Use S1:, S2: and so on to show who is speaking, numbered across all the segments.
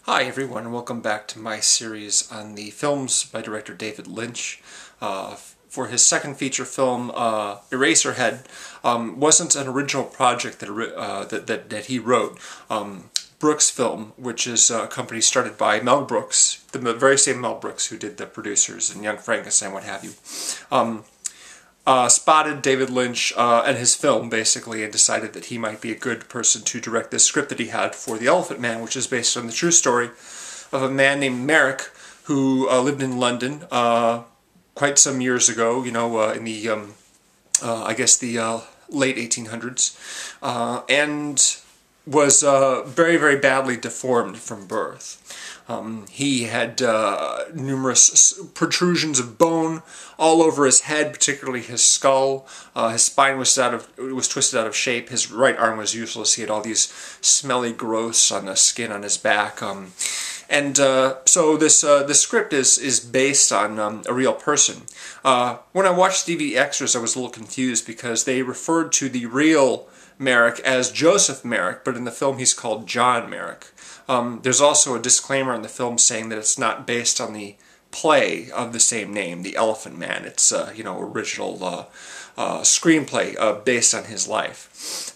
S1: Hi everyone, welcome back to my series on the films by director David Lynch. For his second feature film, Eraserhead, wasn't an original project that he wrote. Brooks Film, which is a company started by Mel Brooks, the very same Mel Brooks who did The Producers and Young Frankenstein, what have you. Spotted David Lynch and his film, basically, and decided that he might be a good person to direct this script that he had for The Elephant Man, which is based on the true story of a man named Merrick who lived in London quite some years ago, in the, I guess, the late 1800s, and was very, very badly deformed from birth. He had numerous protrusions of bone all over his head, particularly his skull. His spine was twisted out of shape. His right arm was useless. He had all these smelly growths on the skin on his back. So this script is based on a real person. When I watched DVD extras, I was a little confused because they referred to the real Merrick as Joseph Merrick, but in the film he's called John Merrick. There's also a disclaimer in the film saying that it's not based on the play of the same name, The Elephant Man. It's original screenplay based on his life.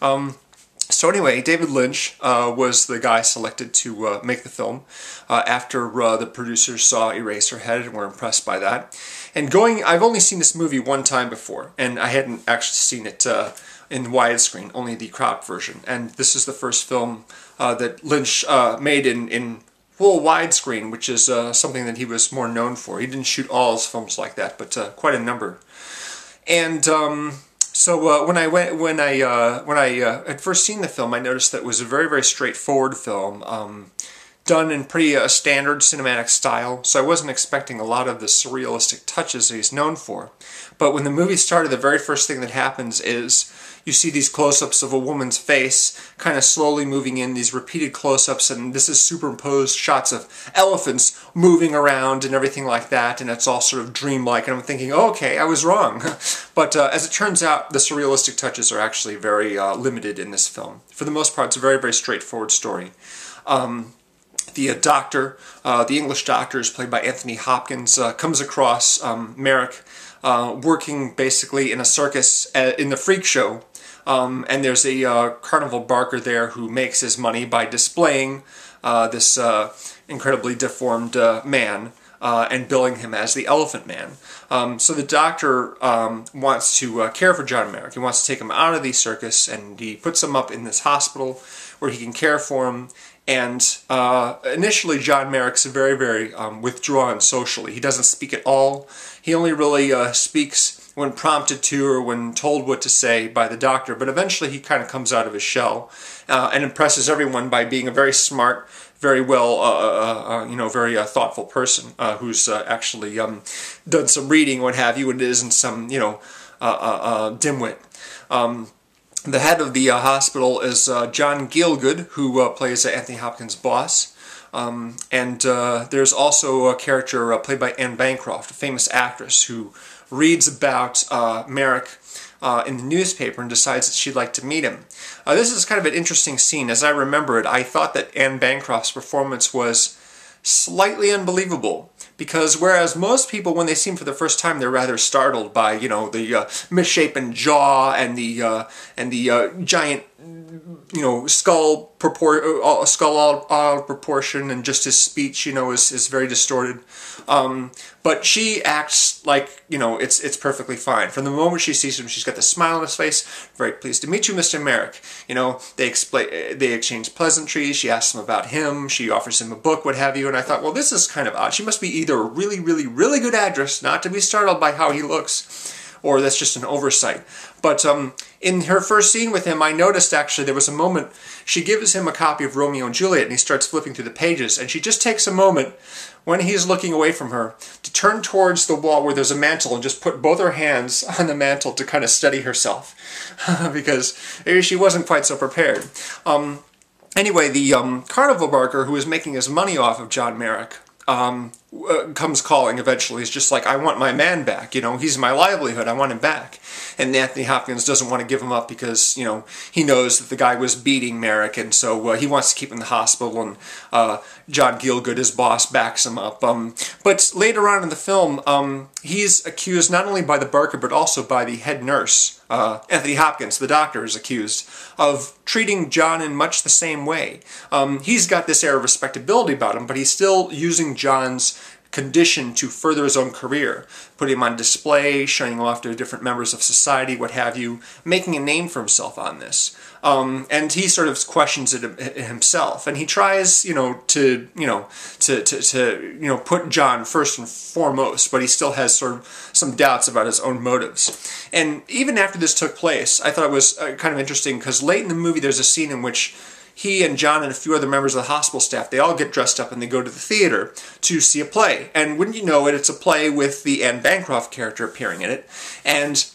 S1: So anyway, David Lynch was the guy selected to make the film after the producers saw Eraserhead and were impressed by that. And I've only seen this movie one time before, and I hadn't actually seen it in widescreen, only the cropped version. And this is the first film that Lynch made in full widescreen, which is something that he was more known for. He didn't shoot all his films like that, but quite a number. And so when I had first seen the film, I noticed that it was a very, very straightforward film, done in pretty standard cinematic style, so I wasn't expecting a lot of the surrealistic touches that he's known for. But when the movie started, the very first thing that happens is you see these close-ups of a woman's face kind of slowly moving in, these repeated close-ups, and this is superimposed shots of elephants moving around and everything like that, and it's all sort of dreamlike, and I'm thinking, oh, okay, I was wrong. But as it turns out, the surrealistic touches are actually very limited in this film. For the most part, it's a very, very straightforward story. The doctor, the English doctor, is played by Anthony Hopkins, comes across Merrick working basically in a circus in the freak show. And there's a carnival barker there who makes his money by displaying this incredibly deformed man and billing him as the Elephant Man. So the doctor wants to care for John Merrick. He wants to take him out of the circus, and he puts him up in this hospital where he can care for him. And initially, John Merrick's very, very withdrawn socially. He doesn't speak at all. He only really speaks when prompted to or when told what to say by the doctor. But eventually, he kind of comes out of his shell and impresses everyone by being a very smart, very well, very thoughtful person who's actually done some reading, what have you, and isn't some, dimwit. The head of the hospital is John Gielgud, who plays Anthony Hopkins' boss. And there's also a character played by Bancroft, a famous actress, who reads about Merrick in the newspaper and decides that she'd like to meet him. This is kind of an interesting scene. As I remember it, I thought that Anne Bancroft's performance was slightly unbelievable, because whereas most people, when they see him for the first time, they're rather startled by, the misshapen jaw and the giant, skull all out of proportion, and just his speech, is very distorted. But she acts like, it's perfectly fine. From the moment she sees him, she's got the smile on his face. Very pleased to meet you, Mr. Merrick. They exchange pleasantries. She asks him about him. She offers him a book, what have you. And I thought, well, this is kind of odd. She must be either a really, really, really good actress, not to be startled by how he looks, or that's just an oversight. But in her first scene with him, I noticed actually there was a moment, she gives him a copy of Romeo and Juliet, and he starts flipping through the pages, and she just takes a moment when he's looking away from her to turn towards the wall where there's a mantle and just put both her hands on the mantle to kind of steady herself, because maybe she wasn't quite so prepared. Anyway, the carnival barker who was making his money off of John Merrick comes calling eventually. He's just like, I want my man back, you know, he's my livelihood, I want him back. And Anthony Hopkins doesn't want to give him up because, you know, he knows that the guy was beating Merrick, and so he wants to keep him in the hospital, and John Gielgud, his boss, backs him up. But later on in the film, he's accused not only by the Barker, but also by the head nurse. Anthony Hopkins, the doctor, is accused of treating John in much the same way. He's got this air of respectability about him, but he's still using John's condition to further his own career, putting him on display, showing him off to different members of society, what have you, making a name for himself on this. And he sort of questions it himself, and he tries, to put John first and foremost, but he still has sort of some doubts about his own motives. And even after this took place, I thought it was kind of interesting, because late in the movie there's a scene in which he and John and a few other members of the hospital staff, they all get dressed up and they go to the theater to see a play. And wouldn't you know it, it's a play with the Anne Bancroft character appearing in it. And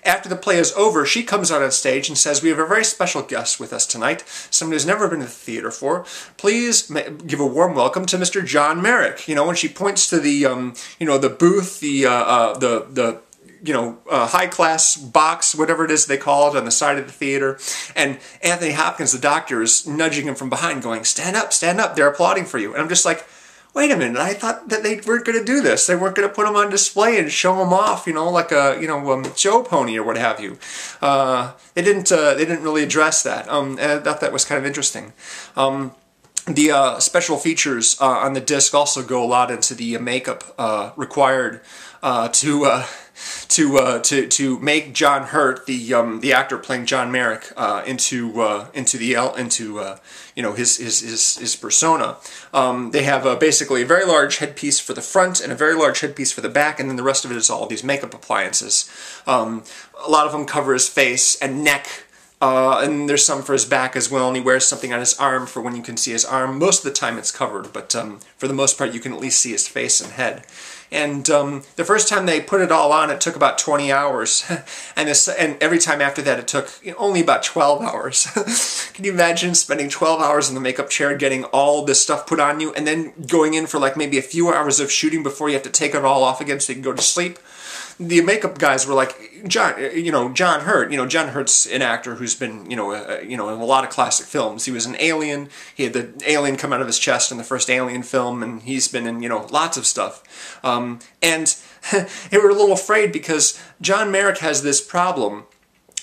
S1: after the play is over, she comes out on stage and says, "We have a very special guest with us tonight, someone who's never been to the theater before. Please give a warm welcome to Mr. John Merrick." You know, when she points to the, the booth, the high-class box, whatever it is they call it, on the side of the theater. And Anthony Hopkins, the doctor, is nudging him from behind, going, stand up, they're applauding for you." And I'm just like, wait a minute, I thought that they weren't going to do this. They weren't going to put him on display and show him off, like a, show pony or what have you. They didn't really address that. And I thought that was kind of interesting. The special features on the disc also go a lot into the makeup required to make John Hurt, the actor playing John Merrick, into his persona. They have basically a very large headpiece for the front and a very large headpiece for the back, and then the rest of it is all these makeup appliances. A lot of them cover his face and neck. And there's some for his back as well, and he wears something on his arm for when you can see his arm. Most of the time it's covered, but for the most part you can at least see his face and head. And the first time they put it all on, it took about 20 hours. And every time after that, it took only about 12 hours. Can you imagine spending 12 hours in the makeup chair, getting all this stuff put on you, and then going in for like maybe a few hours of shooting before you have to take it all off again so you can go to sleep? The makeup guys were like, John Hurt. John Hurt's an actor who's been, in a lot of classic films. He was an alien. He had the alien come out of his chest in the first Alien film, and he's been in, lots of stuff. And they were a little afraid because John Merrick has this problem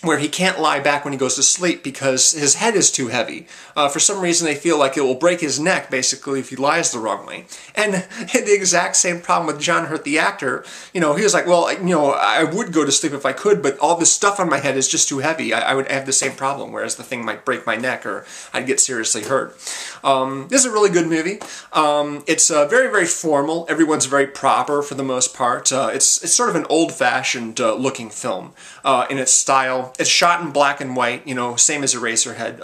S1: where he can't lie back when he goes to sleep because his head is too heavy. For some reason they feel like it will break his neck, basically, if he lies the wrong way. And the exact same problem with John Hurt, the actor. He was like, well, I would go to sleep if I could, but all this stuff on my head is just too heavy. I would have the same problem, whereas the thing might break my neck or I'd get seriously hurt. This is a really good movie. It's very, very formal. Everyone's very proper for the most part. It's sort of an old-fashioned looking film in its style. It's shot in black and white, same as Eraserhead,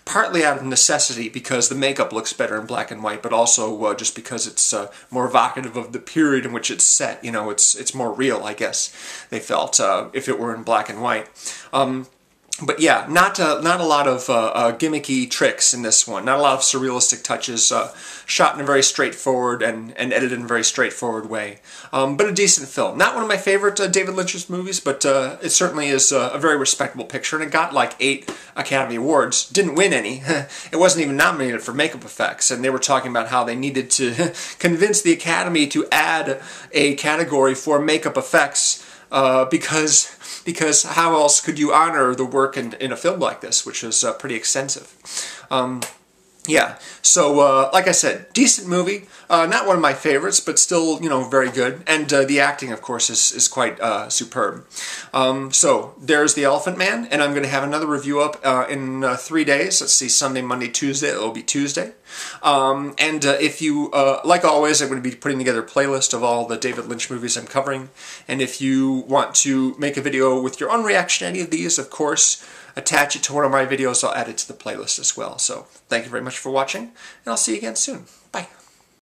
S1: partly out of necessity because the makeup looks better in black and white, but also just because it's more evocative of the period in which it's set. It's more real, I guess, they felt, if it were in black and white. But yeah, not a lot of gimmicky tricks in this one. Not a lot of surrealistic touches. Shot in a very straightforward and edited in a very straightforward way. But a decent film. Not one of my favorite David Lynch's movies, but it certainly is a very respectable picture. And it got like 8 Academy Awards. Didn't win any. It wasn't even nominated for makeup effects. And they were talking about how they needed to convince the Academy to add a category for makeup effects because how else could you honor the work in a film like this, which is pretty extensive. Yeah, so like I said, decent movie. Not one of my favorites, but still, very good. And the acting, of course, is quite superb. So there's The Elephant Man, and I'm going to have another review up in 3 days. Let's see, Sunday, Monday, Tuesday. It'll be Tuesday. And if you, like always, I'm going to be putting together a playlist of all the David Lynch movies I'm covering. And if you want to make a video with your own reaction to any of these, of course, attach it to one of my videos. I'll add it to the playlist as well. So thank you very much for watching, and I'll see you again soon.